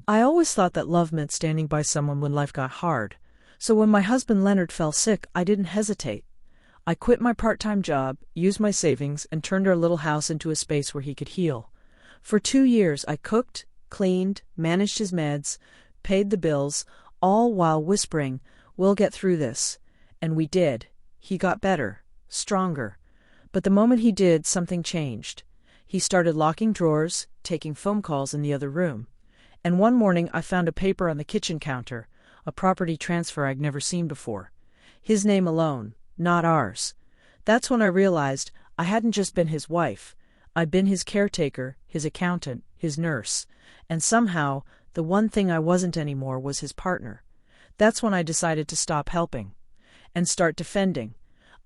I always thought that love meant standing by someone when life got hard. So when my husband Leonard fell sick, I didn't hesitate. I quit my part-time job, used my savings, and turned our little house into a space where he could heal. For 2 years, I cooked, cleaned, managed his meds, paid the bills, all while whispering, "We'll get through this." And we did. He got better, stronger. But the moment he did, something changed. He started locking drawers, taking phone calls in the other room. And one morning I found a paper on the kitchen counter, a property transfer I'd never seen before. His name alone, not ours. That's when I realized I hadn't just been his wife. I'd been his caretaker, his accountant, his nurse. And somehow, the one thing I wasn't anymore was his partner. That's when I decided to stop helping and start defending.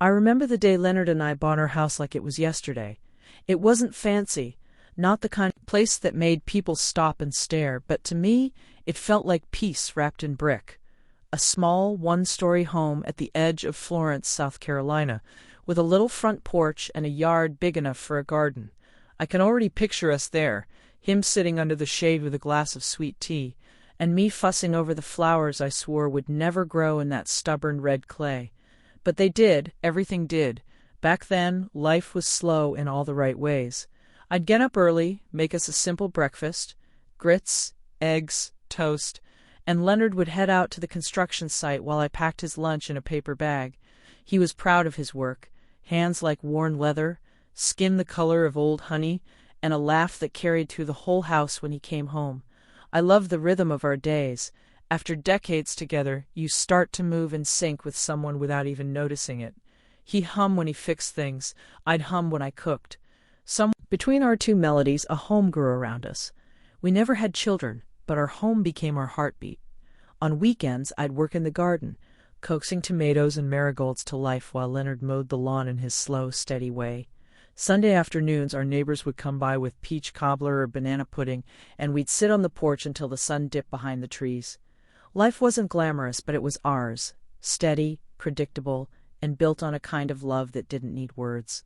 I remember the day Leonard and I bought our house like it was yesterday. It wasn't fancy, not the kind of place that made people stop and stare, but to me, it felt like peace wrapped in brick. A small, one-story home at the edge of Florence, South Carolina, with a little front porch and a yard big enough for a garden. I can already picture us there, him sitting under the shade with a glass of sweet tea, and me fussing over the flowers I swore would never grow in that stubborn red clay. But they did, everything did. Back then, life was slow in all the right ways. I'd get up early, make us a simple breakfast, grits, eggs, toast, and Leonard would head out to the construction site while I packed his lunch in a paper bag. He was proud of his work, hands like worn leather, skin the color of old honey, and a laugh that carried through the whole house when he came home. I loved the rhythm of our days. After decades together, you start to move in sync with someone without even noticing it. He'd hum when he fixed things. I'd hum when I cooked. Between our two melodies, a home grew around us. We never had children, but our home became our heartbeat. On weekends, I'd work in the garden, coaxing tomatoes and marigolds to life while Leonard mowed the lawn in his slow, steady way. Sunday afternoons, our neighbors would come by with peach cobbler or banana pudding, and we'd sit on the porch until the sun dipped behind the trees. Life wasn't glamorous, but it was ours, steady, predictable, and built on a kind of love that didn't need words.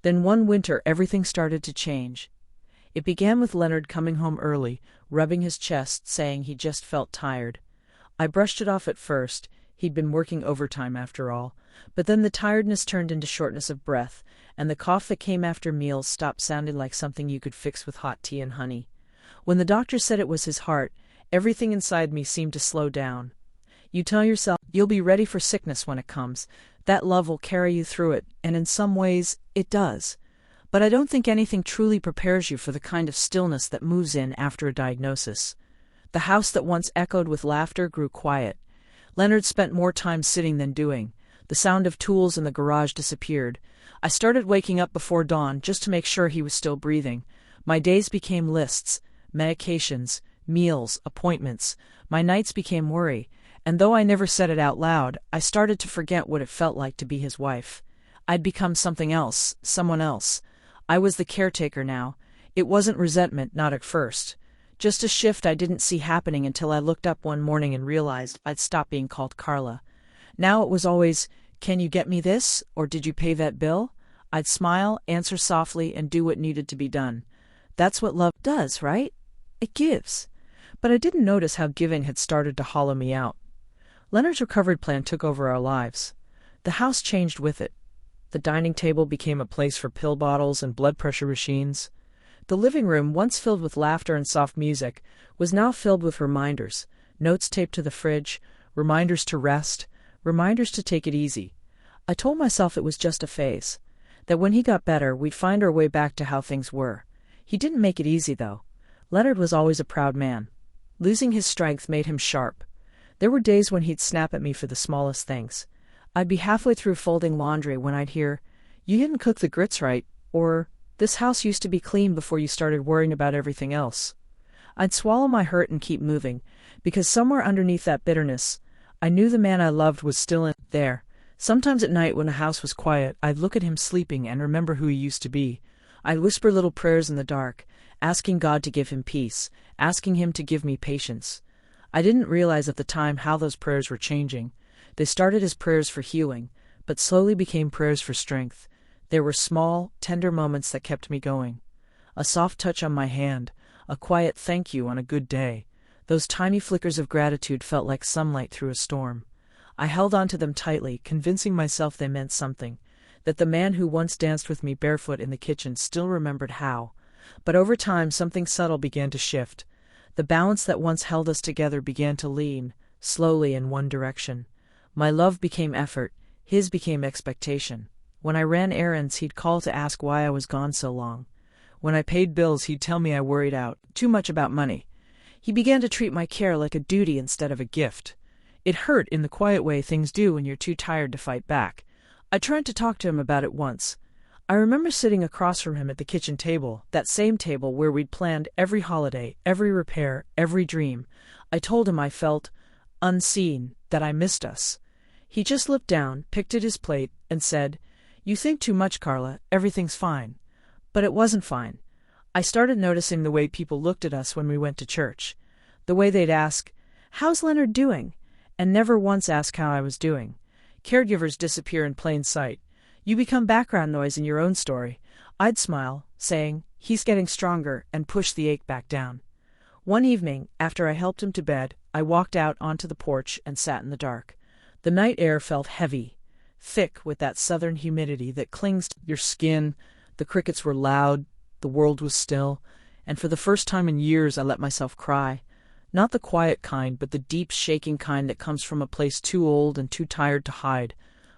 Then one winter, everything started to change. It began with Leonard coming home early, rubbing his chest, saying he just felt tired. I brushed it off at first. He'd been working overtime after all. But then the tiredness turned into shortness of breath, and the cough that came after meals stopped sounding like something you could fix with hot tea and honey. When the doctor said it was his heart, everything inside me seemed to slow down. You tell yourself you'll be ready for sickness when it comes. That love will carry you through it, and in some ways, it does. But I don't think anything truly prepares you for the kind of stillness that moves in after a diagnosis. The house that once echoed with laughter grew quiet. Leonard spent more time sitting than doing. The sound of tools in the garage disappeared. I started waking up before dawn just to make sure he was still breathing. My days became lists, medications, meals, appointments. My nights became worry. And though I never said it out loud, I started to forget what it felt like to be his wife. I'd become something else, someone else. I was the caretaker now. It wasn't resentment, not at first. Just a shift I didn't see happening until I looked up one morning and realized I'd stopped being called Carla. Now it was always, "Can you get me this?" or "Did you pay that bill?" I'd smile, answer softly, and do what needed to be done. That's what love does, right? It gives. But I didn't notice how giving had started to hollow me out. Leonard's recovery plan took over our lives. The house changed with it. The dining table became a place for pill bottles and blood pressure machines. The living room, once filled with laughter and soft music, was now filled with reminders, notes taped to the fridge, reminders to rest, reminders to take it easy. I told myself it was just a phase, that when he got better, we'd find our way back to how things were. He didn't make it easy, though. Leonard was always a proud man. Losing his strength made him sharp. There were days when he'd snap at me for the smallest things. I'd be halfway through folding laundry when I'd hear, "You didn't cook the grits right," or "This house used to be clean before you started worrying about everything else." I'd swallow my hurt and keep moving, because somewhere underneath that bitterness, I knew the man I loved was still in there. Sometimes at night when the house was quiet, I'd look at him sleeping and remember who he used to be. I'd whisper little prayers in the dark, asking God to give him peace, asking him to give me patience. I didn't realize at the time how those prayers were changing. They started as prayers for healing, but slowly became prayers for strength. There were small, tender moments that kept me going. A soft touch on my hand, a quiet thank you on a good day. Those tiny flickers of gratitude felt like sunlight through a storm. I held onto them tightly, convincing myself they meant something, that the man who once danced with me barefoot in the kitchen still remembered how. But over time something subtle began to shift. The balance that once held us together began to lean, slowly in one direction. My love became effort, his became expectation. When I ran errands, he'd call to ask why I was gone so long. When I paid bills, he'd tell me I worried out too much about money. He began to treat my care like a duty instead of a gift. It hurt in the quiet way things do when you're too tired to fight back. I tried to talk to him about it once. I remember sitting across from him at the kitchen table, that same table where we'd planned every holiday, every repair, every dream. I told him I felt unseen, that I missed us. He just looked down, picked at his plate, and said, "You think too much, Carla. Everything's fine." But it wasn't fine. I started noticing the way people looked at us when we went to church. The way they'd ask, "How's Leonard doing?" and never once ask how I was doing. Caregivers disappear in plain sight. You become background noise in your own story. I'd smile, saying, "He's getting stronger," and push the ache back down. One evening, after I helped him to bed, I walked out onto the porch and sat in the dark. The night air felt heavy, thick with that southern humidity that clings to your skin. The crickets were loud, the world was still, and for the first time in years I let myself cry. Not the quiet kind, but the deep, shaking kind that comes from a place too old and too tired to hide.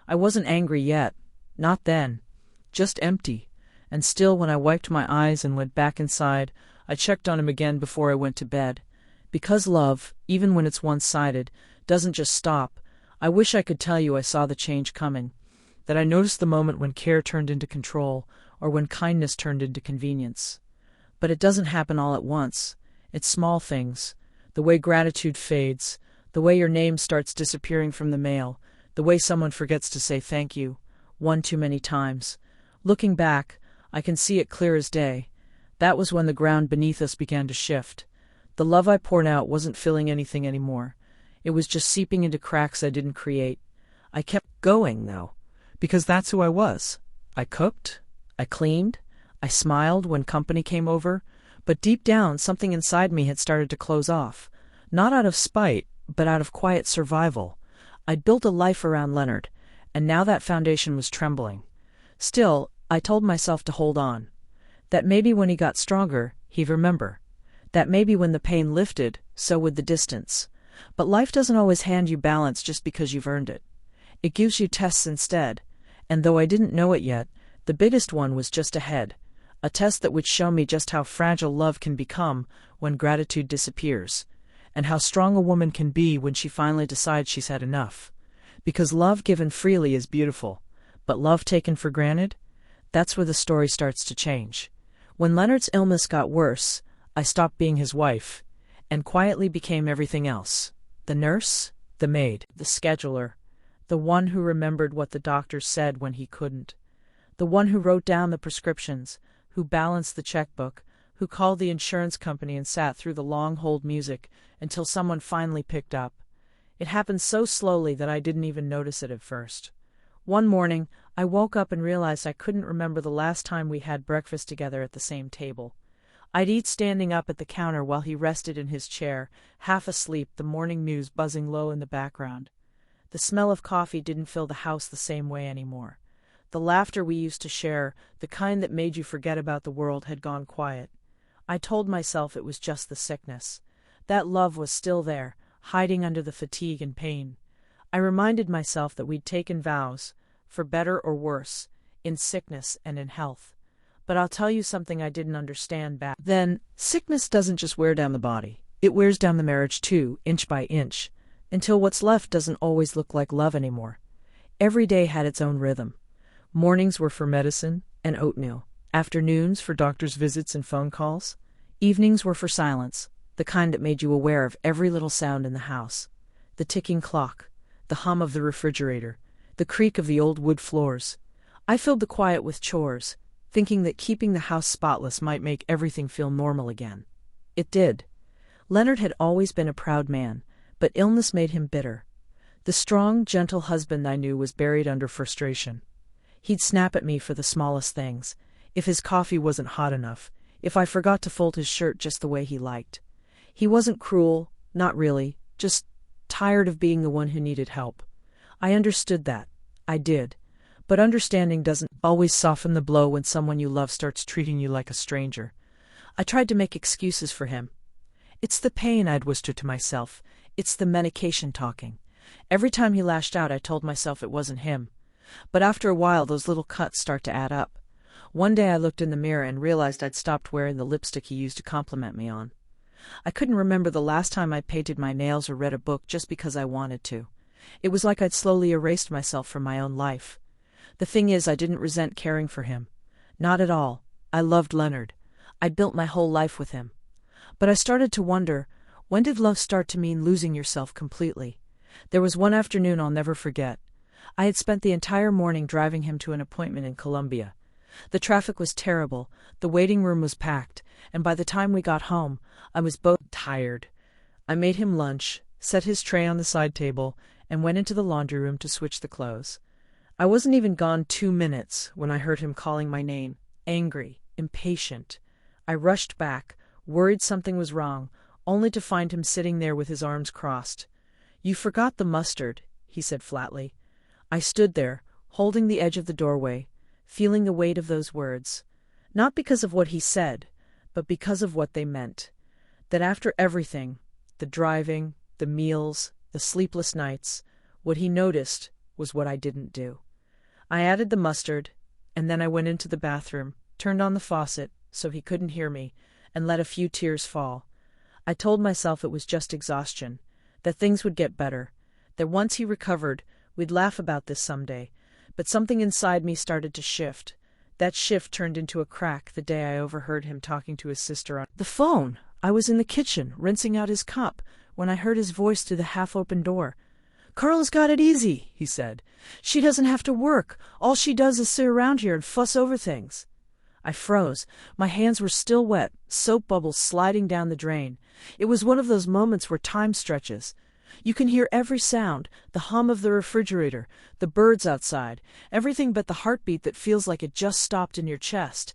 I wasn't angry yet. Not then. Just empty. And still, when I wiped my eyes and went back inside, I checked on him again before I went to bed. Because love, even when it's one-sided, doesn't just stop, I wish I could tell you I saw the change coming, that I noticed the moment when care turned into control, or when kindness turned into convenience. But it doesn't happen all at once. It's small things. The way gratitude fades, the way your name starts disappearing from the mail, the way someone forgets to say thank you, one too many times. Looking back, I can see it clear as day. That was when the ground beneath us began to shift. The love I poured out wasn't filling anything anymore. It was just seeping into cracks I didn't create. I kept going, though, because that's who I was. I cooked, I cleaned, I smiled when company came over, but deep down something inside me had started to close off. Not out of spite, but out of quiet survival. I'd built a life around Leonard, and now that foundation was trembling. Still, I told myself to hold on. That maybe when he got stronger, he'd remember. That maybe when the pain lifted, so would the distance. But life doesn't always hand you balance just because you've earned it. It gives you tests instead, and though I didn't know it yet, the biggest one was just ahead, a test that would show me just how fragile love can become when gratitude disappears, and how strong a woman can be when she finally decides she's had enough. Because love given freely is beautiful, but love taken for granted? That's where the story starts to change. When Leonard's illness got worse, I stopped being his wife, and quietly became everything else. The nurse, the maid, the scheduler, the one who remembered what the doctor said when he couldn't, the one who wrote down the prescriptions, who balanced the checkbook, who called the insurance company and sat through the long hold music until someone finally picked up. It happened so slowly that I didn't even notice it at first. One morning, I woke up and realized I couldn't remember the last time we had breakfast together at the same table. I'd eat standing up at the counter while he rested in his chair, half asleep, the morning news buzzing low in the background. The smell of coffee didn't fill the house the same way anymore. The laughter we used to share, the kind that made you forget about the world, had gone quiet. I told myself it was just the sickness. That love was still there, hiding under the fatigue and pain. I reminded myself that we'd taken vows, for better or worse, in sickness and in health. But I'll tell you something I didn't understand back then. Sickness doesn't just wear down the body. It wears down the marriage too, inch by inch, until what's left doesn't always look like love anymore. Every day had its own rhythm. Mornings were for medicine and oatmeal. Afternoons for doctor's visits and phone calls. Evenings were for silence, the kind that made you aware of every little sound in the house. The ticking clock, the hum of the refrigerator, the creak of the old wood floors. I filled the quiet with chores, thinking that keeping the house spotless might make everything feel normal again. It did. Leonard had always been a proud man, but illness made him bitter. The strong, gentle husband I knew was buried under frustration. He'd snap at me for the smallest things, if his coffee wasn't hot enough, if I forgot to fold his shirt just the way he liked. He wasn't cruel, not really, just tired of being the one who needed help. I understood that. I did. But understanding doesn't always soften the blow when someone you love starts treating you like a stranger. I tried to make excuses for him. It's the pain, I'd whisper to myself. It's the medication talking. Every time he lashed out, I told myself it wasn't him. But after a while, those little cuts start to add up. One day I looked in the mirror and realized I'd stopped wearing the lipstick he used to compliment me on. I couldn't remember the last time I painted my nails or read a book just because I wanted to. It was like I'd slowly erased myself from my own life. The thing is, I didn't resent caring for him. Not at all. I loved Leonard. I'd built my whole life with him. But I started to wonder, when did love start to mean losing yourself completely? There was one afternoon I'll never forget. I had spent the entire morning driving him to an appointment in Columbia. The traffic was terrible, the waiting room was packed, and by the time we got home, I was both tired. I made him lunch, set his tray on the side table, and went into the laundry room to switch the clothes. I wasn't even gone 2 minutes when I heard him calling my name, angry, impatient. I rushed back, worried something was wrong, only to find him sitting there with his arms crossed. "You forgot the mustard," he said flatly. I stood there, holding the edge of the doorway, feeling the weight of those words, not because of what he said, but because of what they meant. That after everything, the driving, the meals, the sleepless nights, what he noticed was what I didn't do. I added the mustard, and then I went into the bathroom, turned on the faucet so he couldn't hear me, and let a few tears fall. I told myself it was just exhaustion, that things would get better, that once he recovered, we'd laugh about this someday. But something inside me started to shift. That shift turned into a crack the day I overheard him talking to his sister on the phone. I was in the kitchen, rinsing out his cup, when I heard his voice through the half-open door. "Carla's got it easy," he said. "She doesn't have to work. All she does is sit around here and fuss over things." I froze. My hands were still wet, soap bubbles sliding down the drain. It was one of those moments where time stretches. You can hear every sound, the hum of the refrigerator, the birds outside, everything but the heartbeat that feels like it just stopped in your chest.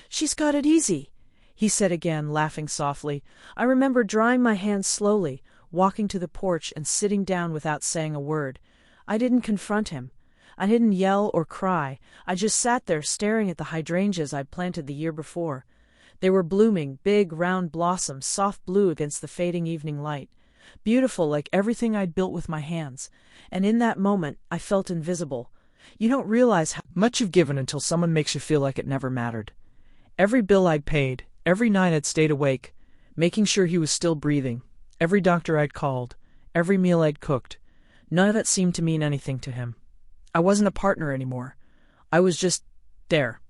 "She's got it easy," he said again, laughing softly. I remember drying my hands slowly, walking to the porch and sitting down without saying a word. I didn't confront him. I didn't yell or cry. I just sat there staring at the hydrangeas I'd planted the year before. They were blooming, big, round blossoms, soft blue against the fading evening light. Beautiful like everything I'd built with my hands. And in that moment, I felt invisible. You don't realize how much you've given until someone makes you feel like it never mattered. Every bill I'd paid, every night I'd stayed awake, making sure he was still breathing, every doctor I'd called, every meal I'd cooked, none of it seemed to mean anything to him. I wasn't a partner anymore. I was just there.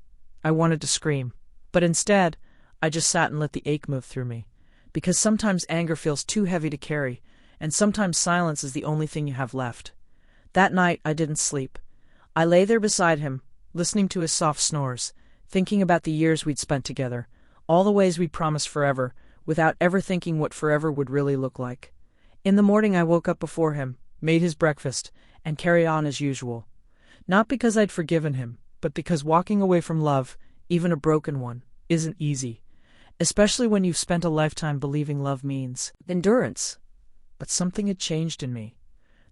I wanted to scream. But instead, I just sat and let the ache move through me. Because sometimes anger feels too heavy to carry, and sometimes silence is the only thing you have left. That night, I didn't sleep. I lay there beside him, listening to his soft snores, thinking about the years we'd spent together, all the ways we'd promised forever, without ever thinking what forever would really look like. In the morning, I woke up before him, made his breakfast, and carried on as usual. Not because I'd forgiven him, but because walking away from love, even a broken one, isn't easy. Especially when you've spent a lifetime believing love means endurance. But something had changed in me.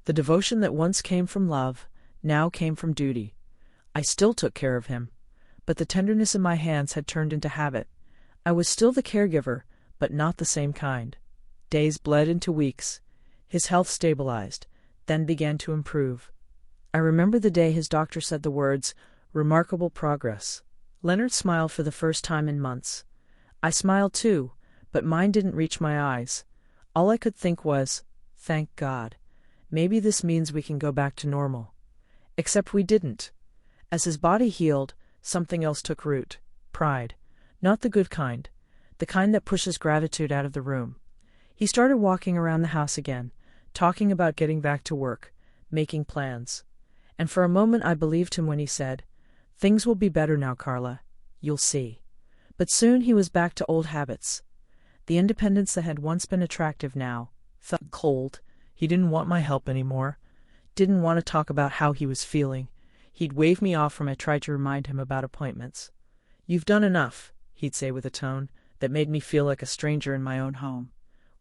The devotion that once came from love now came from duty. I still took care of him, but the tenderness in my hands had turned into habit. I was still the caregiver, but not the same kind. Days bled into weeks. His health stabilized, then began to improve. I remember the day his doctor said the words, "Remarkable progress." Leonard smiled for the first time in months. I smiled too, but mine didn't reach my eyes. All I could think was, thank God. Maybe this means we can go back to normal. Except we didn't. As his body healed, something else took root. Pride. Not the good kind. The kind that pushes gratitude out of the room. He started walking around the house again, talking about getting back to work, making plans. And for a moment I believed him when he said, "Things will be better now, Carla. You'll see." But soon he was back to old habits. The independence that had once been attractive now felt cold. He didn't want my help anymore. Didn't want to talk about how he was feeling. He'd wave me off when I tried to remind him about appointments. "You've done enough," he'd say with a tone that made me feel like a stranger in my own home.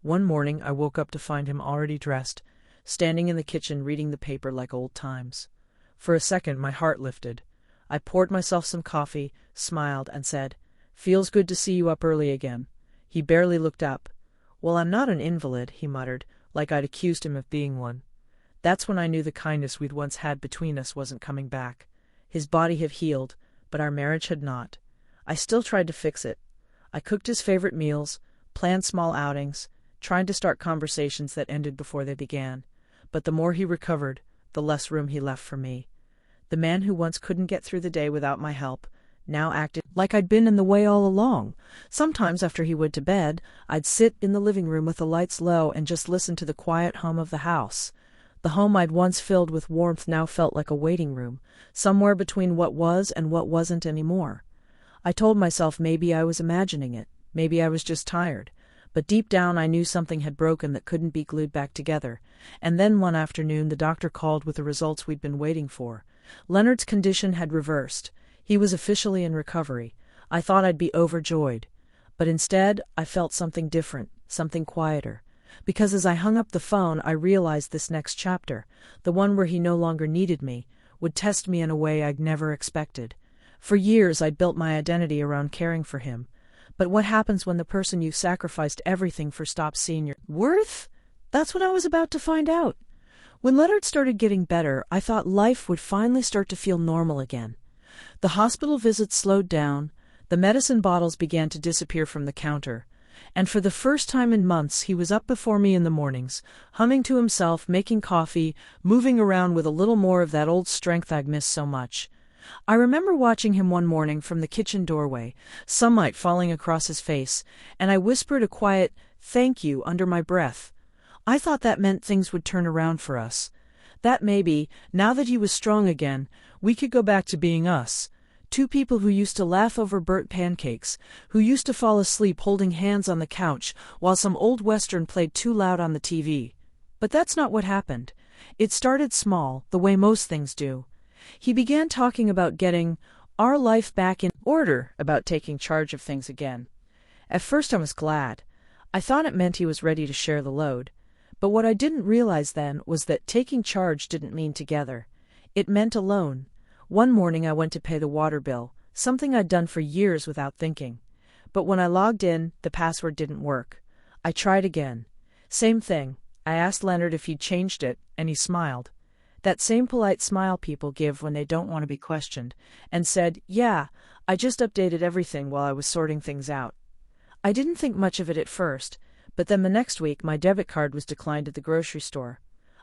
One morning I woke up to find him already dressed, standing in the kitchen reading the paper like old times. For a second my heart lifted. I poured myself some coffee, smiled, and said, "Feels good to see you up early again." He barely looked up. "Well, I'm not an invalid," he muttered, like I'd accused him of being one. That's when I knew the kindness we'd once had between us wasn't coming back. His body had healed, but our marriage had not. I still tried to fix it. I cooked his favorite meals, planned small outings, trying to start conversations that ended before they began. But the more he recovered, the less room he left for me. The man who once couldn't get through the day without my help now acted like I'd been in the way all along. Sometimes after he went to bed, I'd sit in the living room with the lights low and just listen to the quiet hum of the house. The home I'd once filled with warmth now felt like a waiting room, somewhere between what was and what wasn't anymore. I told myself maybe I was imagining it, maybe I was just tired. But deep down I knew something had broken that couldn't be glued back together. And then one afternoon the doctor called with the results we'd been waiting for. Leonard's condition had reversed. He was officially in recovery. I thought I'd be overjoyed. But instead, I felt something different, something quieter. Because as I hung up the phone, I realized this next chapter, the one where he no longer needed me, would test me in a way I'd never expected. For years I'd built my identity around caring for him. But what happens when the person you sacrificed everything for stops seeing your worth? That's what I was about to find out. When Leonard started getting better, I thought life would finally start to feel normal again. The hospital visits slowed down, the medicine bottles began to disappear from the counter, and for the first time in months he was up before me in the mornings, humming to himself, making coffee, moving around with a little more of that old strength I'd missed so much. I remember watching him one morning from the kitchen doorway, sunlight falling across his face, and I whispered a quiet, "Thank you," under my breath. I thought that meant things would turn around for us. That maybe, now that he was strong again, we could go back to being us. Two people who used to laugh over burnt pancakes, who used to fall asleep holding hands on the couch while some old western played too loud on the TV. But that's not what happened. It started small, the way most things do. He began talking about getting our life back in order, about taking charge of things again. At first I was glad. I thought it meant he was ready to share the load. But what I didn't realize then was that taking charge didn't mean together. It meant alone. One morning I went to pay the water bill, something I'd done for years without thinking. But when I logged in, the password didn't work. I tried again. Same thing. I asked Leonard if he'd changed it, and he smiled. That same polite smile people give when they don't want to be questioned, and said, "Yeah, I just updated everything while I was sorting things out." I didn't think much of it at first, but then the next week my debit card was declined at the grocery store.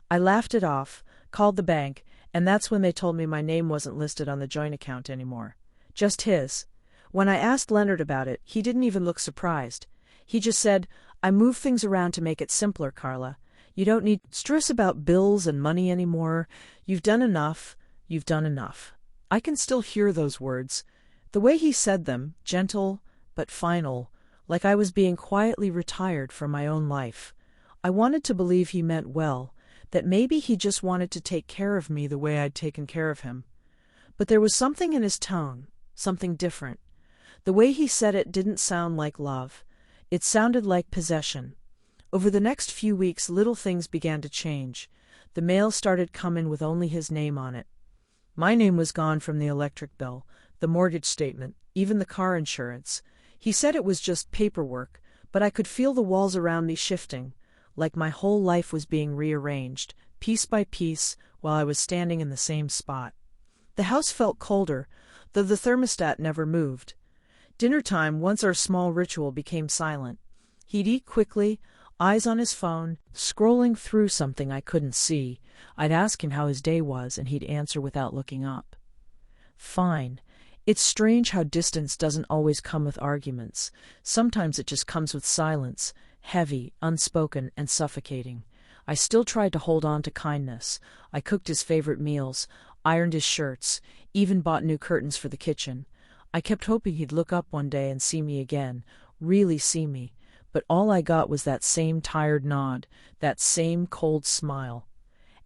I laughed it off, called the bank, and that's when they told me my name wasn't listed on the joint account anymore. Just his. When I asked Leonard about it, he didn't even look surprised. He just said, "I moved things around to make it simpler, Carla. You don't need to stress about bills and money anymore. You've done enough. You've done enough." I can still hear those words. The way he said them, gentle but final, like I was being quietly retired from my own life. I wanted to believe he meant well, that maybe he just wanted to take care of me the way I'd taken care of him. But there was something in his tone, something different. The way he said it didn't sound like love. It sounded like possession. Over the next few weeks, little things began to change. The mail started coming with only his name on it. My name was gone from the electric bill, the mortgage statement, even the car insurance. He said it was just paperwork, but I could feel the walls around me shifting, like my whole life was being rearranged, piece by piece, while I was standing in the same spot. The house felt colder, though the thermostat never moved. Dinner time, once our small ritual, became silent. He'd eat quickly, eyes on his phone, scrolling through something I couldn't see. I'd ask him how his day was, and he'd answer without looking up. Fine. It's strange how distance doesn't always come with arguments. Sometimes it just comes with silence, heavy, unspoken, and suffocating. I still tried to hold on to kindness. I cooked his favorite meals, ironed his shirts, even bought new curtains for the kitchen. I kept hoping he'd look up one day and see me again, really see me. But all I got was that same tired nod, that same cold smile.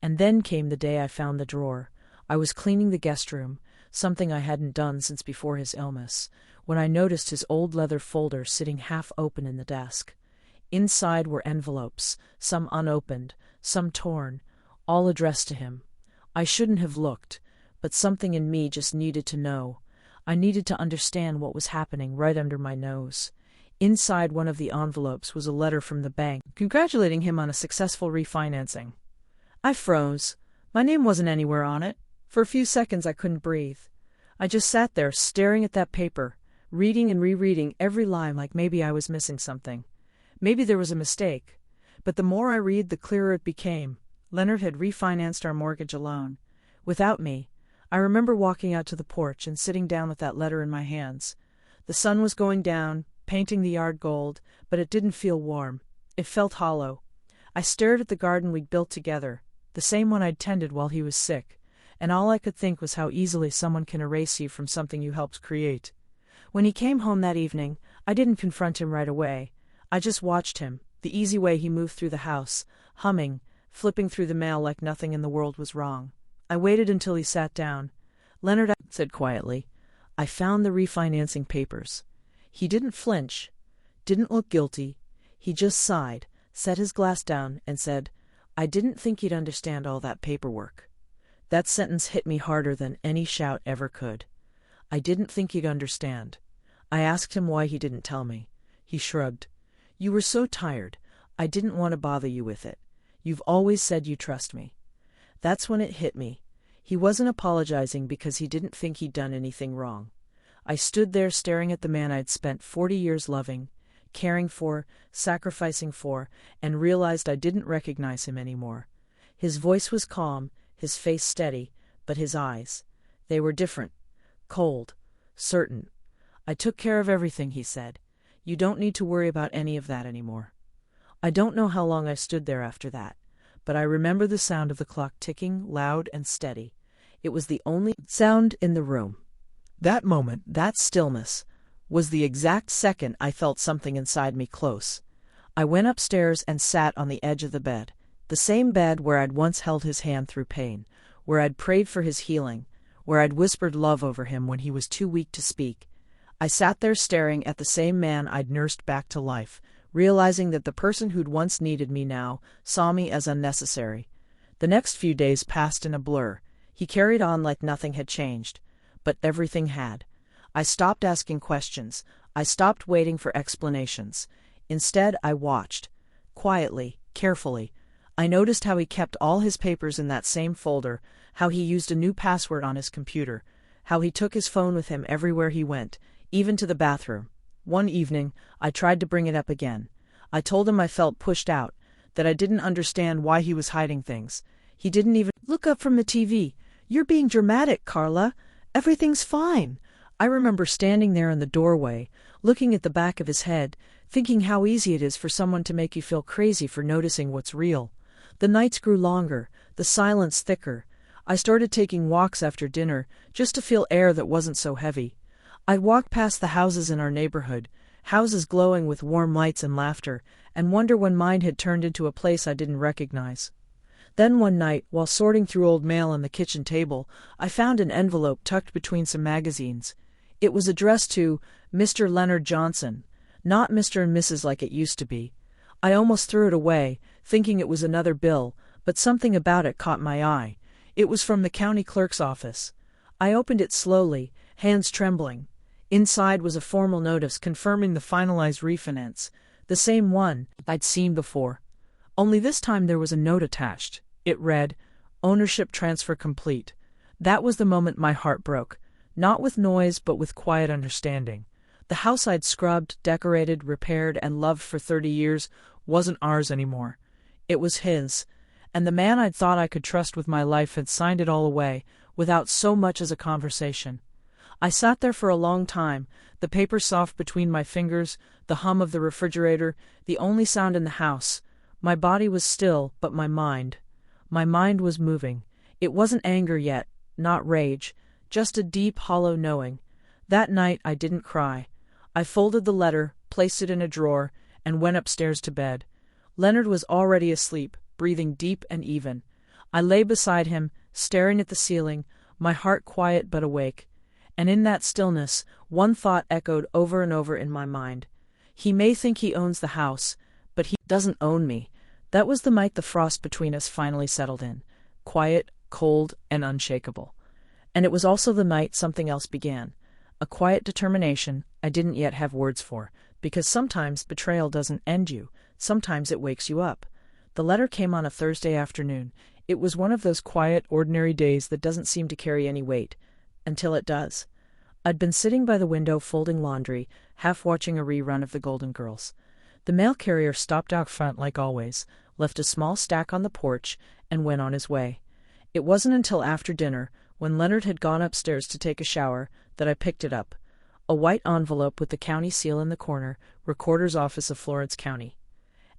And then came the day I found the drawer. I was cleaning the guest room, something I hadn't done since before his illness, when I noticed his old leather folder sitting half open in the desk. Inside were envelopes, some unopened, some torn, all addressed to him. I shouldn't have looked, but something in me just needed to know. I needed to understand what was happening right under my nose. Inside one of the envelopes was a letter from the bank, congratulating him on a successful refinancing. I froze. My name wasn't anywhere on it. For a few seconds I couldn't breathe. I just sat there, staring at that paper, reading and rereading every line like maybe I was missing something. Maybe there was a mistake. But the more I read, the clearer it became. Leonard had refinanced our mortgage alone. Without me. I remember walking out to the porch and sitting down with that letter in my hands. The sun was going down, painting the yard gold, but it didn't feel warm. It felt hollow. I stared at the garden we'd built together, the same one I'd tended while he was sick, and all I could think was how easily someone can erase you from something you helped create. When he came home that evening, I didn't confront him right away. I just watched him, the easy way he moved through the house, humming, flipping through the mail like nothing in the world was wrong. I waited until he sat down. "Leonard," I said quietly, "I found the refinancing papers." He didn't flinch, didn't look guilty. He just sighed, set his glass down, and said, "I didn't think you'd understand all that paperwork." That sentence hit me harder than any shout ever could. I didn't think he'd understand. I asked him why he didn't tell me. He shrugged. "You were so tired. I didn't want to bother you with it. You've always said you trust me." That's when it hit me. He wasn't apologizing because he didn't think he'd done anything wrong. I stood there staring at the man I'd spent 40 years loving, caring for, sacrificing for, and realized I didn't recognize him anymore. His voice was calm, his face steady, but his eyes, they were different, cold, certain. "I took care of everything," he said. "You don't need to worry about any of that anymore." I don't know how long I stood there after that, but I remember the sound of the clock ticking, loud and steady. It was the only sound in the room. That moment, that stillness, was the exact second I felt something inside me close. I went upstairs and sat on the edge of the bed, the same bed where I'd once held his hand through pain, where I'd prayed for his healing, where I'd whispered love over him when he was too weak to speak. I sat there staring at the same man I'd nursed back to life, realizing that the person who'd once needed me now saw me as unnecessary. The next few days passed in a blur. He carried on like nothing had changed, but everything had. I stopped asking questions. I stopped waiting for explanations. Instead, I watched. Quietly, carefully. I noticed how he kept all his papers in that same folder, how he used a new password on his computer, how he took his phone with him everywhere he went, even to the bathroom. One evening, I tried to bring it up again. I told him I felt pushed out, that I didn't understand why he was hiding things. He didn't even look up from the TV. "You're being dramatic, Carla. Everything's fine." I remember standing there in the doorway, looking at the back of his head, thinking how easy it is for someone to make you feel crazy for noticing what's real. The nights grew longer, the silence thicker. I started taking walks after dinner, just to feel air that wasn't so heavy. I'd walk past the houses in our neighborhood, houses glowing with warm lights and laughter, and wonder when mine had turned into a place I didn't recognize. Then one night, while sorting through old mail on the kitchen table, I found an envelope tucked between some magazines. It was addressed to Mr. Leonard Johnson, not Mr. and Mrs. like it used to be. I almost threw it away, thinking it was another bill, but something about it caught my eye. It was from the county clerk's office. I opened it slowly, hands trembling. Inside was a formal notice confirming the finalized refinance, the same one I'd seen before. Only this time there was a note attached. It read, "Ownership transfer complete." That was the moment my heart broke, not with noise but with quiet understanding. The house I'd scrubbed, decorated, repaired, and loved for 30 years wasn't ours anymore. It was his, and the man I'd thought I could trust with my life had signed it all away, without so much as a conversation. I sat there for a long time, the paper soft between my fingers, the hum of the refrigerator, the only sound in the house. My body was still, but my mind was moving. It wasn't anger yet, not rage, just a deep, hollow knowing. That night I didn't cry. I folded the letter, placed it in a drawer, and went upstairs to bed. Leonard was already asleep, breathing deep and even. I lay beside him, staring at the ceiling, my heart quiet but awake. And in that stillness, one thought echoed over and over in my mind. He may think he owns the house, But he doesn't own me. That was the night the frost between us finally settled in. Quiet, cold, and unshakable. And it was also the night something else began. A quiet determination I didn't yet have words for, because sometimes betrayal doesn't end you, sometimes it wakes you up. The letter came on a Thursday afternoon. It was one of those quiet, ordinary days that doesn't seem to carry any weight, until it does. I'd been sitting by the window folding laundry, half watching a rerun of The Golden Girls. The mail carrier stopped out front like always, left a small stack on the porch, and went on his way. It wasn't until after dinner, when Leonard had gone upstairs to take a shower, that I picked it up. A white envelope with the county seal in the corner, Recorder's Office of Florence County.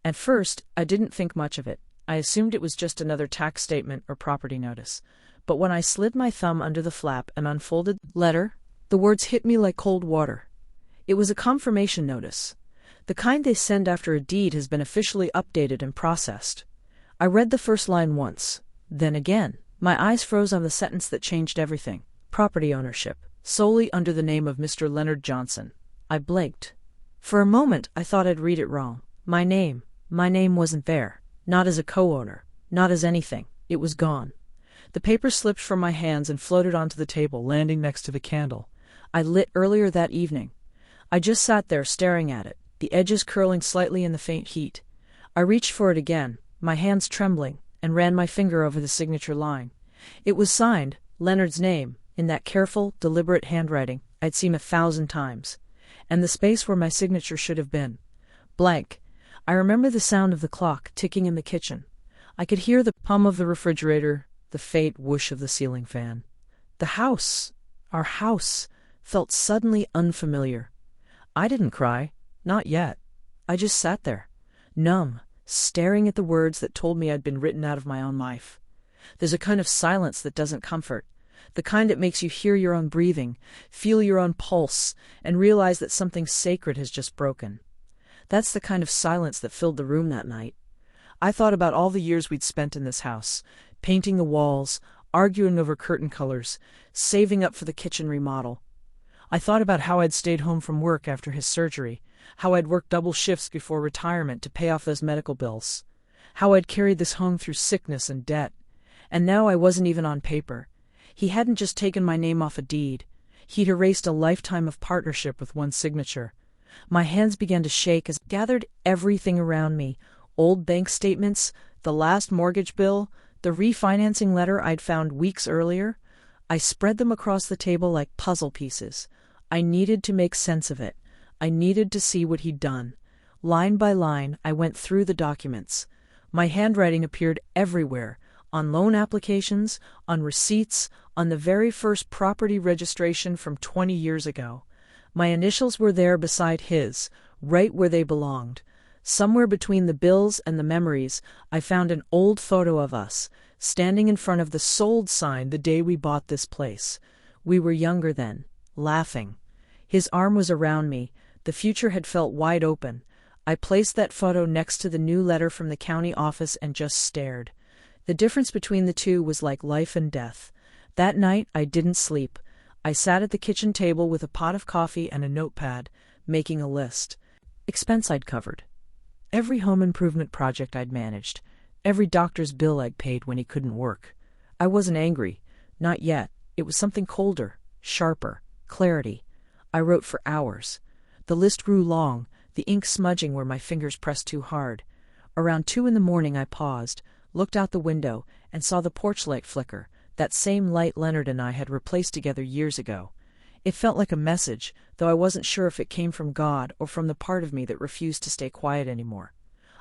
At first, I didn't think much of it. I assumed it was just another tax statement or property notice. But when I slid my thumb under the flap and unfolded the letter, the words hit me like cold water. It was a confirmation notice. The kind they send after a deed has been officially updated and processed. I read the first line once, then again. My eyes froze on the sentence that changed everything. Property ownership, solely under the name of Mr. Leonard Johnson. I blinked. For a moment I thought I'd read it wrong. My name wasn't there. Not as a co-owner, not as anything. It was gone. The paper slipped from my hands and floated onto the table, landing next to the candle I lit earlier that evening. I just sat there staring at it, the edges curling slightly in the faint heat. I reached for it again, my hands trembling, and ran my finger over the signature line. It was signed, Leonard's name, in that careful, deliberate handwriting I'd seen 1,000 times. And the space where my signature should have been blank. I remember the sound of the clock ticking in the kitchen. I could hear the hum of the refrigerator, the faint whoosh of the ceiling fan. The house, our house, felt suddenly unfamiliar. I didn't cry, not yet. I just sat there, numb, staring at the words that told me I'd been written out of my own life. There's a kind of silence that doesn't comfort, the kind that makes you hear your own breathing, feel your own pulse, and realize that something sacred has just broken. That's the kind of silence that filled the room that night. I thought about all the years we'd spent in this house, painting the walls, arguing over curtain colors, saving up for the kitchen remodel. I thought about how I'd stayed home from work after his surgery, how I'd worked double shifts before retirement to pay off those medical bills, how I'd carried this home through sickness and debt. And now I wasn't even on paper. He hadn't just taken my name off a deed. He'd erased a lifetime of partnership with one signature. My hands began to shake as I gathered everything around me, old bank statements, the last mortgage bill, the refinancing letter I'd found weeks earlier. I spread them across the table like puzzle pieces. I needed to make sense of it. I needed to see what he'd done. Line by line, I went through the documents. My handwriting appeared everywhere, on loan applications, on receipts, on the very first property registration from 20 years ago. My initials were there beside his, right where they belonged. Somewhere between the bills and the memories, I found an old photo of us, standing in front of the sold sign the day we bought this place. We were younger then, laughing. His arm was around me. The future had felt wide open. I placed that photo next to the new letter from the county office and just stared. The difference between the two was like life and death. That night I didn't sleep. I sat at the kitchen table with a pot of coffee and a notepad, making a list. Expense I'd covered. Every home improvement project I'd managed. Every doctor's bill I'd paid when he couldn't work. I wasn't angry. Not yet. It was something colder, sharper, clarity. I wrote for hours. The list grew long, the ink smudging where my fingers pressed too hard. Around 2 a.m. I paused, looked out the window, and saw the porch light flicker, that same light Leonard and I had replaced together years ago. It felt like a message, though I wasn't sure if it came from God or from the part of me that refused to stay quiet anymore.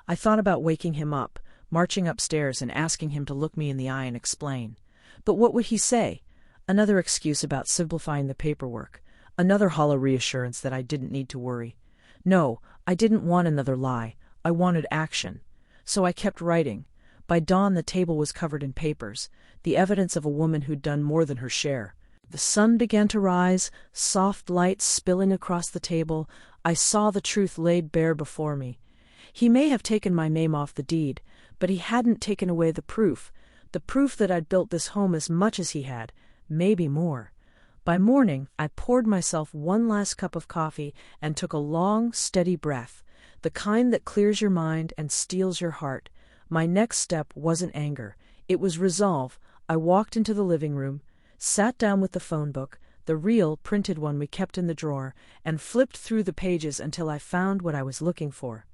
I thought about waking him up, marching upstairs and asking him to look me in the eye and explain. But what would he say? Another excuse about simplifying the paperwork. Another hollow reassurance that I didn't need to worry. No, I didn't want another lie. I wanted action. So I kept writing. By dawn the table was covered in papers, the evidence of a woman who'd done more than her share. The sun began to rise, soft light spilling across the table. I saw the truth laid bare before me. He may have taken my name off the deed, but he hadn't taken away the proof that I'd built this home as much as he had, maybe more. By morning, I poured myself one last cup of coffee and took a long, steady breath. the kind that clears your mind and steals your heart. My next step wasn't anger. It was resolve. I walked into the living room, sat down with the phone book, the real, printed one we kept in the drawer, and flipped through the pages until I found what I was looking for.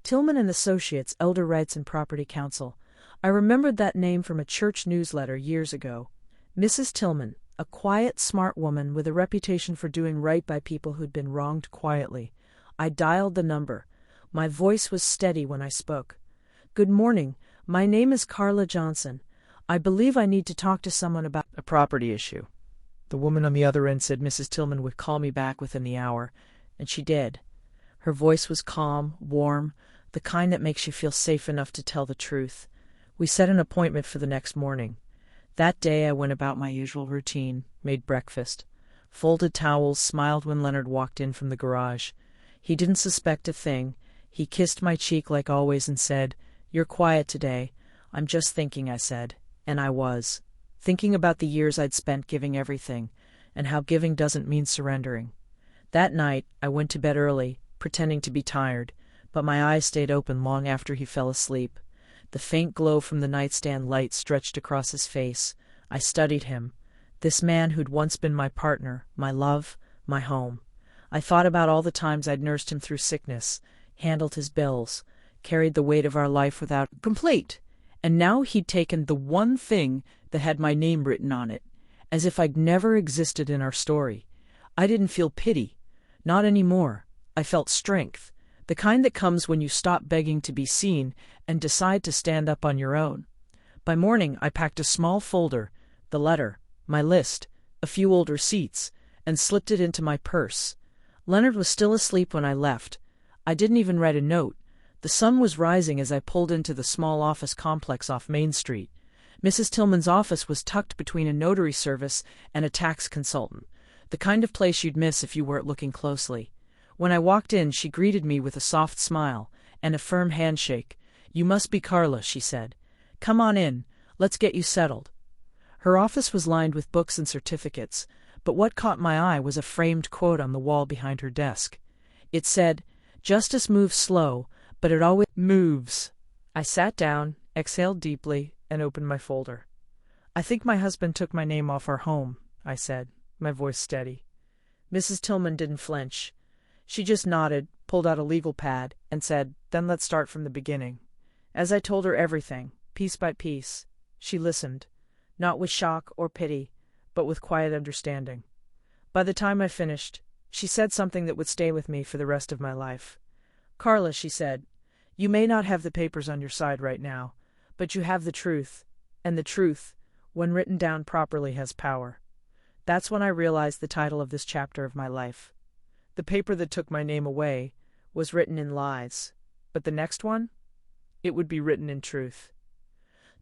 Tillman and Associates, Elder Rights and Property Counsel. I remembered that name from a church newsletter years ago. Mrs. Tillman, a quiet, smart woman with a reputation for doing right by people who'd been wronged quietly. I dialed the number. My voice was steady when I spoke. "Good morning. My name is Carla Johnson. I believe I need to talk to someone about a property issue." The woman on the other end said Mrs. Tillman would call me back within the hour, and she did. Her voice was calm, warm, the kind that makes you feel safe enough to tell the truth. We set an appointment for the next morning. That day I went about my usual routine, made breakfast, folded towels, smiled when Leonard walked in from the garage. He didn't suspect a thing. He kissed my cheek like always and said, "You're quiet today." "I'm just thinking," I said. And I was. Thinking about the years I'd spent giving everything, and how giving doesn't mean surrendering. That night, I went to bed early, pretending to be tired, but my eyes stayed open long after he fell asleep. The faint glow from the nightstand light stretched across his face. I studied him, this man who'd once been my partner, my love, my home. I thought about all the times I'd nursed him through sickness, handled his bills, carried the weight of our life without complaint. And now he'd taken the one thing that had my name written on it, as if I'd never existed in our story. I didn't feel pity. Not anymore. I felt strength, the kind that comes when you stop begging to be seen and decide to stand up on your own. By morning, I packed a small folder, the letter, my list, a few old receipts, and slipped it into my purse. Leonard was still asleep when I left. I didn't even write a note. The sun was rising as I pulled into the small office complex off Main Street. Mrs. Tillman's office was tucked between a notary service and a tax consultant, the kind of place you'd miss if you weren't looking closely. When I walked in, she greeted me with a soft smile and a firm handshake. "You must be Carla," she said. "Come on in. Let's get you settled." Her office was lined with books and certificates, but what caught my eye was a framed quote on the wall behind her desk. It said, "Justice moves slow, but it always moves." I sat down, exhaled deeply, and opened my folder. "I think my husband took my name off our home," I said, my voice steady. Mrs. Tillman didn't flinch. She just nodded, pulled out a legal pad, and said, "Then let's start from the beginning." As I told her everything, piece by piece, she listened, not with shock or pity, but with quiet understanding. By the time I finished, she said something that would stay with me for the rest of my life. "Carla," she said, "you may not have the papers on your side right now, but you have the truth, and the truth, when written down properly, has power." That's when I realized the title of this chapter of my life. The paper that took my name away was written in lies, but the next one? It would be written in truth.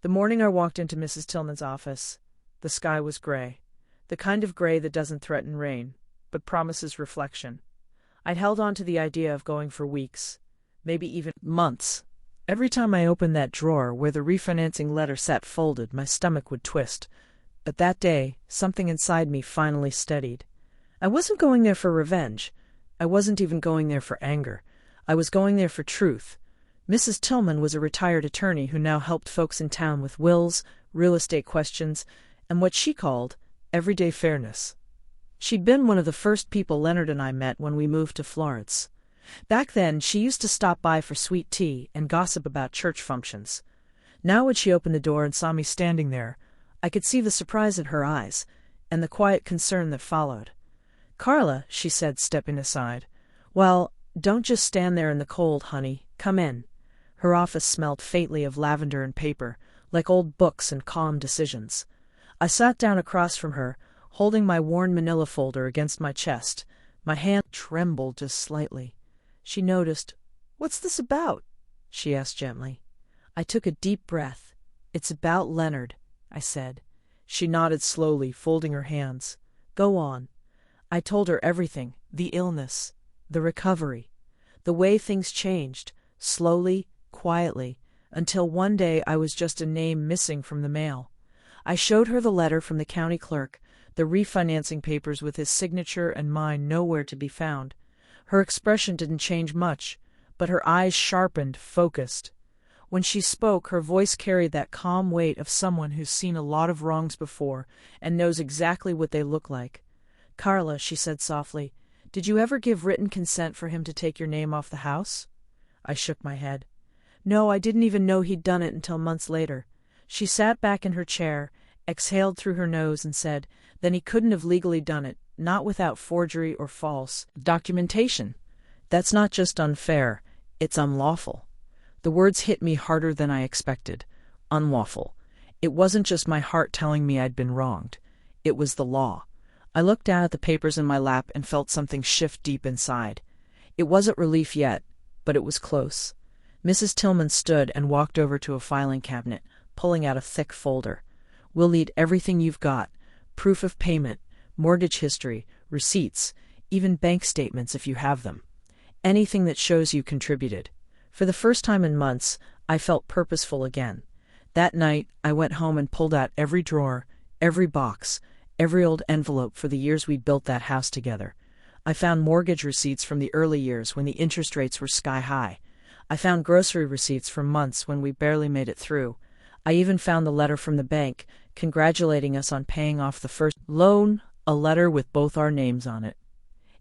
The morning I walked into Mrs. Tillman's office, the sky was gray, the kind of gray that doesn't threaten rain, but promises reflection. I'd held on to the idea of going for weeks, maybe even months. Every time I opened that drawer where the refinancing letter sat folded, my stomach would twist. But that day, something inside me finally steadied. I wasn't going there for revenge. I wasn't even going there for anger. I was going there for truth. Mrs. Tillman was a retired attorney who now helped folks in town with wills, real estate questions, and what she called everyday fairness. She'd been one of the first people Leonard and I met when we moved to Florence. Back then, she used to stop by for sweet tea and gossip about church functions. Now when she opened the door and saw me standing there, I could see the surprise in her eyes, and the quiet concern that followed. "Carla," she said, stepping aside. "Well, don't just stand there in the cold, honey. Come in." Her office smelled faintly of lavender and paper, like old books and calm decisions. I sat down across from her, holding my worn manila folder against my chest. My hand trembled just slightly. She noticed. "What's this about?" she asked gently. I took a deep breath. "It's about Leonard," I said. She nodded slowly, folding her hands. "Go on." I told her everything, the illness, the recovery, the way things changed, slowly, quietly, until one day I was just a name missing from the mail. I showed her the letter from the county clerk, the refinancing papers with his signature and mine nowhere to be found. Her expression didn't change much, but her eyes sharpened, focused. When she spoke, her voice carried that calm weight of someone who's seen a lot of wrongs before and knows exactly what they look like. "Carla," she said softly, "did you ever give written consent for him to take your name off the house?" I shook my head. "No, I didn't even know he'd done it until months later." She sat back in her chair, exhaled through her nose, and said, "Then he couldn't have legally done it, not without forgery or false documentation. That's not just unfair, it's unlawful." The words hit me harder than I expected. Unlawful. It wasn't just my heart telling me I'd been wronged. It was the law. I looked down at the papers in my lap and felt something shift deep inside. It wasn't relief yet, but it was close. Mrs. Tillman stood and walked over to a filing cabinet, pulling out a thick folder. "We'll need everything you've got. Proof of payment, mortgage history, receipts, even bank statements if you have them. Anything that shows you contributed." For the first time in months, I felt purposeful again. That night, I went home and pulled out every drawer, every box, every old envelope for the years we'd built that house together. I found mortgage receipts from the early years when the interest rates were sky high. I found grocery receipts from months when we barely made it through. I even found the letter from the bank, congratulating us on paying off the first loan, a letter with both our names on it.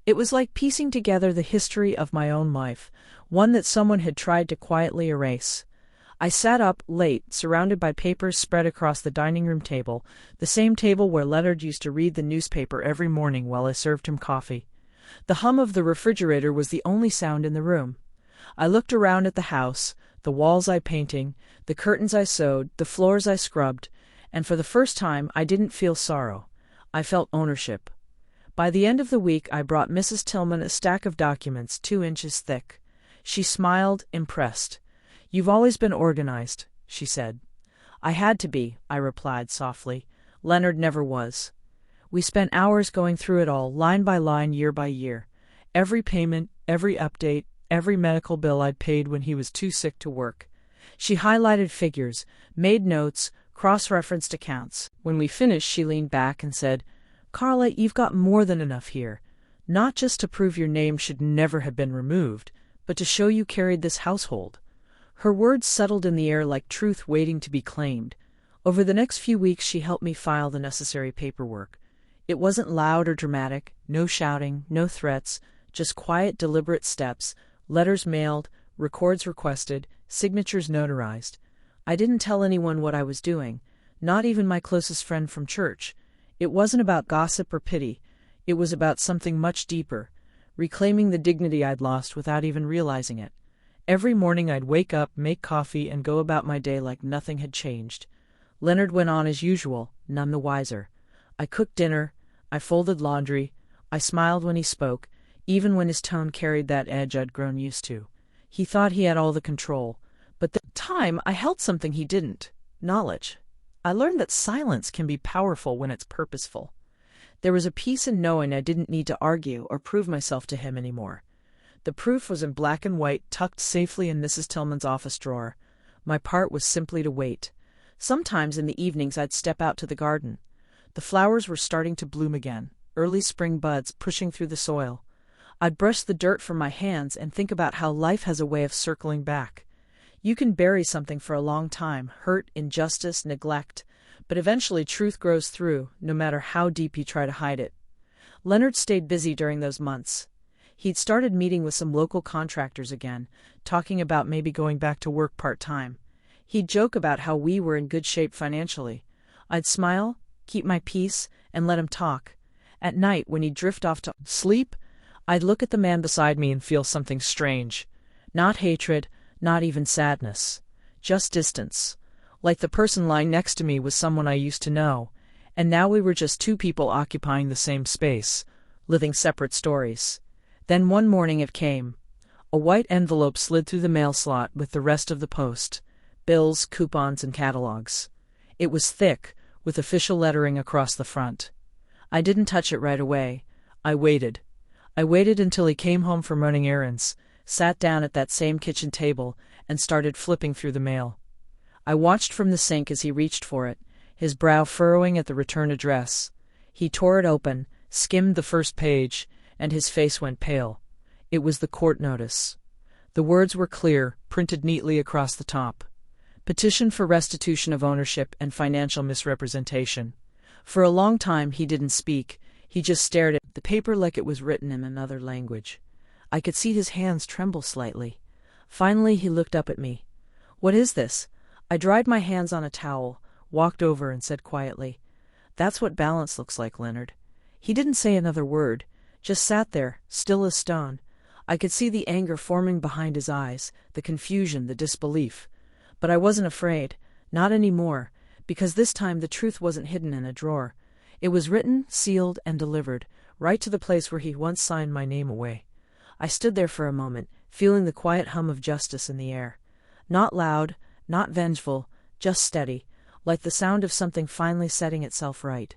It was like piecing together the history of my own life, one that someone had tried to quietly erase. I sat up late, surrounded by papers spread across the dining room table, the same table where Leonard used to read the newspaper every morning while I served him coffee. The hum of the refrigerator was the only sound in the room. I looked around at the house, the walls I painted, the curtains I sewed, the floors I scrubbed, and for the first time I didn't feel sorrow. I felt ownership. By the end of the week I brought Mrs. Tillman a stack of documents 2 inches thick. She smiled, impressed. "You've always been organized," she said. "I had to be," I replied softly. "Leonard never was." We spent hours going through it all, line by line, year by year. Every payment, every update, every medical bill I'd paid when he was too sick to work. She highlighted figures, made notes, cross-referenced accounts. When we finished, she leaned back and said, "Carla, you've got more than enough here. Not just to prove your name should never have been removed, but to show you carried this household." Her words settled in the air like truth waiting to be claimed. Over the next few weeks she helped me file the necessary paperwork. It wasn't loud or dramatic, no shouting, no threats, just quiet, deliberate steps, letters mailed, records requested, signatures notarized. I didn't tell anyone what I was doing, not even my closest friend from church. It wasn't about gossip or pity. It was about something much deeper, reclaiming the dignity I'd lost without even realizing it. Every morning I'd wake up, make coffee, and go about my day like nothing had changed. Leonard went on as usual, none the wiser. I cooked dinner, I folded laundry, I smiled when he spoke, even when his tone carried that edge I'd grown used to. He thought he had all the control, but at the time I held something he didn't: knowledge. I learned that silence can be powerful when it's purposeful. There was a peace in knowing I didn't need to argue or prove myself to him anymore. The proof was in black and white, tucked safely in Mrs. Tillman's office drawer. My part was simply to wait. Sometimes in the evenings I'd step out to the garden. The flowers were starting to bloom again, early spring buds pushing through the soil. I'd brush the dirt from my hands and think about how life has a way of circling back. You can bury something for a long time, hurt, injustice, neglect, but eventually truth grows through, no matter how deep you try to hide it. Leonard stayed busy during those months. He'd started meeting with some local contractors again, talking about maybe going back to work part-time. He'd joke about how we were in good shape financially. I'd smile, keep my peace, and let him talk. At night, when he'd drift off to sleep, I'd look at the man beside me and feel something strange. Not hatred, not even sadness. Just distance. Like the person lying next to me was someone I used to know, and now we were just 2 people occupying the same space, living separate stories. Then one morning it came. A white envelope slid through the mail slot with the rest of the post: bills, coupons, and catalogs. It was thick, with official lettering across the front. I didn't touch it right away. I waited. I waited until he came home from running errands, sat down at that same kitchen table, and started flipping through the mail. I watched from the sink as he reached for it, his brow furrowing at the return address. He tore it open, skimmed the first page, and his face went pale. It was the court notice. The words were clear, printed neatly across the top. Petition for restitution of ownership and financial misrepresentation. For a long time he didn't speak, he just stared at the paper like it was written in another language. I could see his hands tremble slightly. Finally he looked up at me. "What is this?" I dried my hands on a towel, walked over and said quietly, "That's what balance looks like, Leonard." He didn't say another word, just sat there, still as stone. I could see the anger forming behind his eyes, the confusion, the disbelief. But I wasn't afraid, not anymore, because this time the truth wasn't hidden in a drawer. It was written, sealed, and delivered, right to the place where he once signed my name away. I stood there for a moment, feeling the quiet hum of justice in the air. Not loud, not vengeful, just steady, like the sound of something finally setting itself right.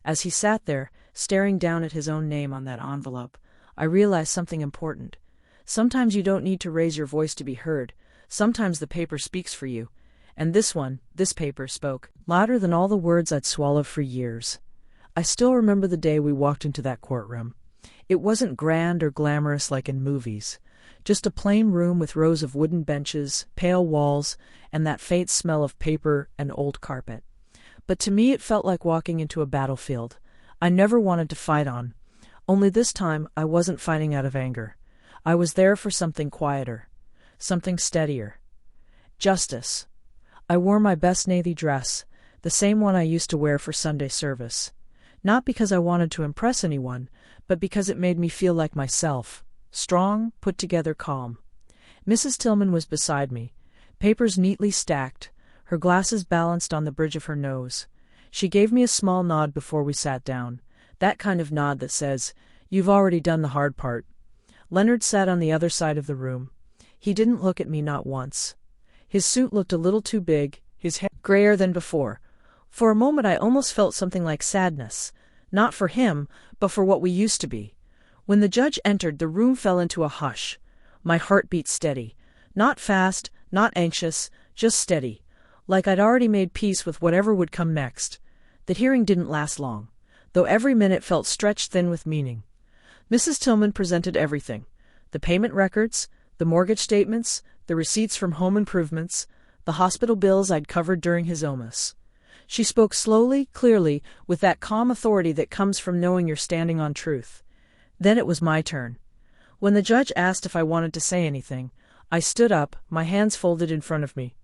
As he sat there, staring down at his own name on that envelope, I realized something important. Sometimes you don't need to raise your voice to be heard. Sometimes the paper speaks for you. And this paper spoke, louder than all the words I'd swallowed for years. I still remember the day we walked into that courtroom. It wasn't grand or glamorous like in movies. Just a plain room with rows of wooden benches, pale walls, and that faint smell of paper and old carpet. But to me it felt like walking into a battlefield I never wanted to fight on. Only this time I wasn't fighting out of anger. I was there for something quieter, something steadier. Justice. I wore my best navy dress, the same one I used to wear for Sunday service. Not because I wanted to impress anyone, but because it made me feel like myself, strong, put together, calm. Mrs. Tillman was beside me, papers neatly stacked, her glasses balanced on the bridge of her nose. She gave me a small nod before we sat down, that kind of nod that says, "You've already done the hard part." Leonard sat on the other side of the room. He didn't look at me, not once. His suit looked a little too big, his hair grayer than before. For a moment I almost felt something like sadness, not for him, but for what we used to be. When the judge entered, the room fell into a hush. My heart beat steady. Not fast, not anxious, just steady, like I'd already made peace with whatever would come next. The hearing didn't last long, though every minute felt stretched thin with meaning. Mrs. Tillman presented everything: the payment records, the mortgage statements, the receipts from home improvements, the hospital bills I'd covered during his illness. She spoke slowly, clearly, with that calm authority that comes from knowing you're standing on truth. Then it was my turn. When the judge asked if I wanted to say anything, I stood up, my hands folded in front of me.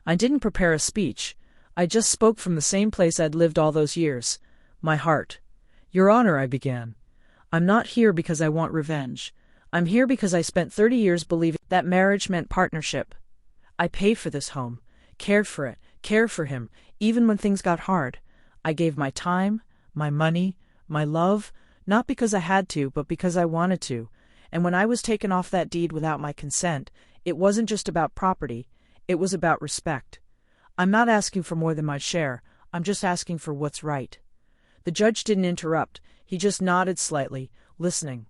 I didn't prepare a speech. I just spoke from the same place I'd lived all those years, my heart. "Your Honor," I began, "I'm not here because I want revenge. I'm here because I spent 30 years believing that marriage meant partnership. I paid for this home, cared for it, cared for him, even when things got hard. I gave my time, my money, my love, not because I had to, but because I wanted to. And when I was taken off that deed without my consent, it wasn't just about property, it was about respect. I'm not asking for more than my share, I'm just asking for what's right." The judge didn't interrupt, he just nodded slightly, listening.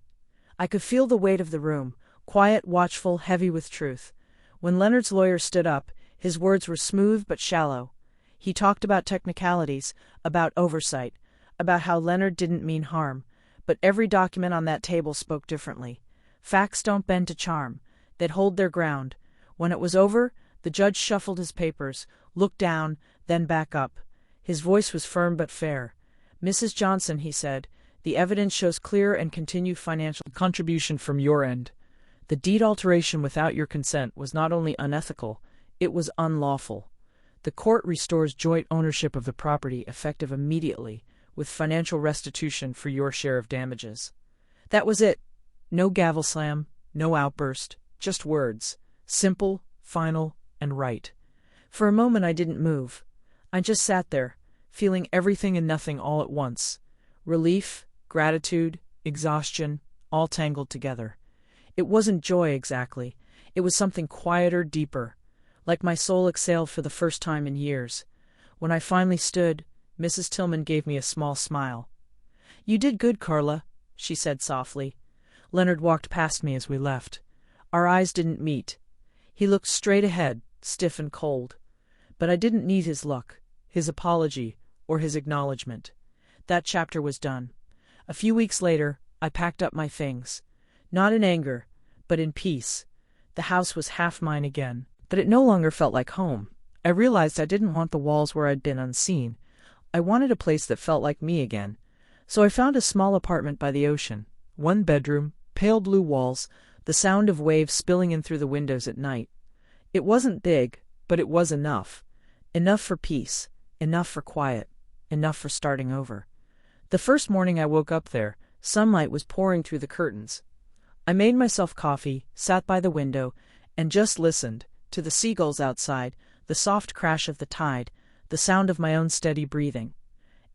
I could feel the weight of the room, quiet, watchful, heavy with truth. When Leonard's lawyer stood up, his words were smooth but shallow. He talked about technicalities, about oversight, about how Leonard didn't mean harm, but every document on that table spoke differently. Facts don't bend to charm, they'd hold their ground. When it was over, the judge shuffled his papers, looked down, then back up. His voice was firm but fair. "Mrs. Johnson," he said, "the evidence shows clear and continued financial contribution from your end. The deed alteration without your consent was not only unethical, it was unlawful. The court restores joint ownership of the property effective immediately, with financial restitution for your share of damages." That was it. No gavel slam, no outburst, just words. Simple, final, and right. For a moment I didn't move. I just sat there, feeling everything and nothing all at once. Relief, gratitude, exhaustion, all tangled together. It wasn't joy exactly. It was something quieter, deeper, like my soul exhaled for the first time in years. When I finally stood, Mrs. Tillman gave me a small smile. "You did good, Carla," she said softly. Leonard walked past me as we left. Our eyes didn't meet. He looked straight ahead, stiff and cold. But I didn't need his look, his apology, or his acknowledgement. That chapter was done. A few weeks later, I packed up my things. Not in anger, but in peace. The house was half mine again, but it no longer felt like home. I realized I didn't want the walls where I'd been unseen. I wanted a place that felt like me again. So I found a small apartment by the ocean. 1 bedroom, pale blue walls, the sound of waves spilling in through the windows at night. It wasn't big, but it was enough. Enough for peace, enough for quiet, enough for starting over. The first morning I woke up there, sunlight was pouring through the curtains. I made myself coffee, sat by the window, and just listened to the seagulls outside, the soft crash of the tide, the sound of my own steady breathing.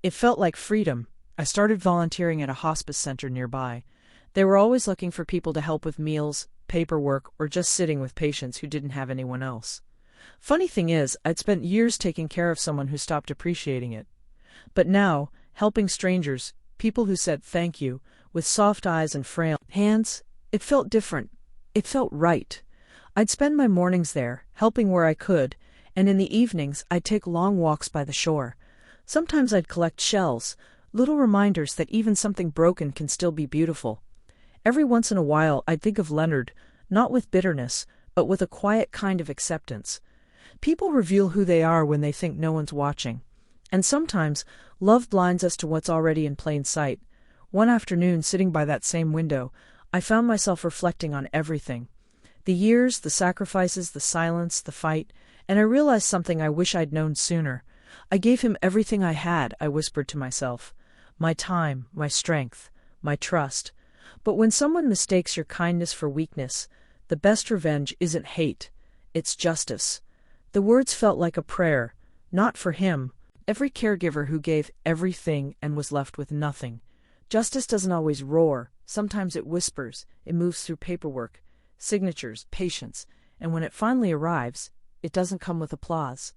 It felt like freedom. I started volunteering at a hospice center nearby. They were always looking for people to help with meals, paperwork, or just sitting with patients who didn't have anyone else. Funny thing is, I'd spent years taking care of someone who stopped appreciating it. But now, helping strangers, people who said thank you, with soft eyes and frail hands, it felt different. It felt right. I'd spend my mornings there, helping where I could, and in the evenings I'd take long walks by the shore. Sometimes I'd collect shells, little reminders that even something broken can still be beautiful. Every once in a while I'd think of Leonard, not with bitterness, but with a quiet kind of acceptance. People reveal who they are when they think no one's watching. And sometimes love blinds us to what's already in plain sight. One afternoon, sitting by that same window, I found myself reflecting on everything. The years, the sacrifices, the silence, the fight, and I realized something I wish I'd known sooner. I gave him everything I had, I whispered to myself. My time, my strength, my trust. But when someone mistakes your kindness for weakness, the best revenge isn't hate, it's justice. The words felt like a prayer, not for him. Every caregiver who gave everything and was left with nothing. Justice doesn't always roar. Sometimes it whispers. It moves through paperwork, signatures, patience, and when it finally arrives, it doesn't come with applause.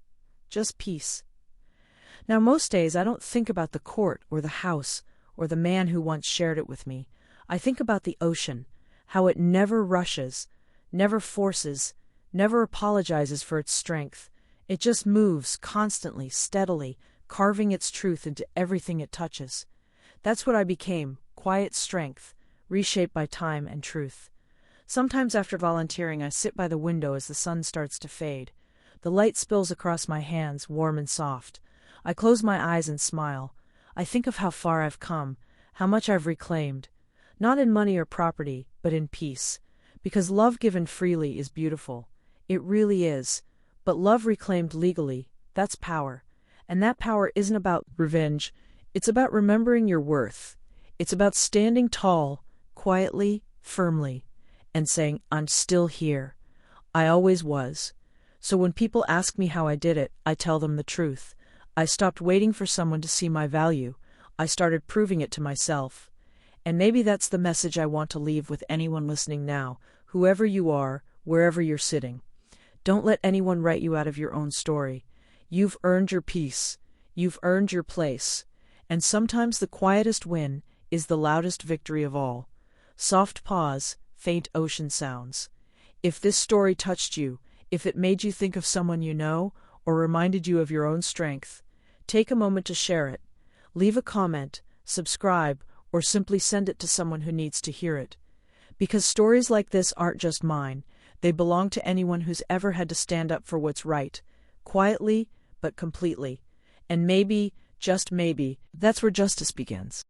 Just peace. Now most days I don't think about the court or the house or the man who once shared it with me. I think about the ocean, how it never rushes, never forces, never apologizes for its strength. It just moves constantly, steadily, carving its truth into everything it touches. That's what I became, quiet strength, reshaped by time and truth. Sometimes after volunteering I sit by the window as the sun starts to fade. The light spills across my hands, warm and soft. I close my eyes and smile. I think of how far I've come, how much I've reclaimed. Not in money or property, but in peace. Because love given freely is beautiful. It really is. But love reclaimed legally, that's power. And that power isn't about revenge. It's about remembering your worth. It's about standing tall, quietly, firmly, and saying, I'm still here. I always was. So when people ask me how I did it, I tell them the truth. I stopped waiting for someone to see my value. I started proving it to myself. And maybe that's the message I want to leave with anyone listening now, whoever you are, wherever you're sitting. Don't let anyone write you out of your own story. You've earned your peace. You've earned your place. And sometimes the quietest win is the loudest victory of all. Soft pause, faint ocean sounds. If this story touched you, if it made you think of someone you know, or reminded you of your own strength, take a moment to share it. Leave a comment, subscribe, or simply send it to someone who needs to hear it. Because stories like this aren't just mine. They belong to anyone who's ever had to stand up for what's right, quietly but completely. And maybe, just maybe, that's where justice begins.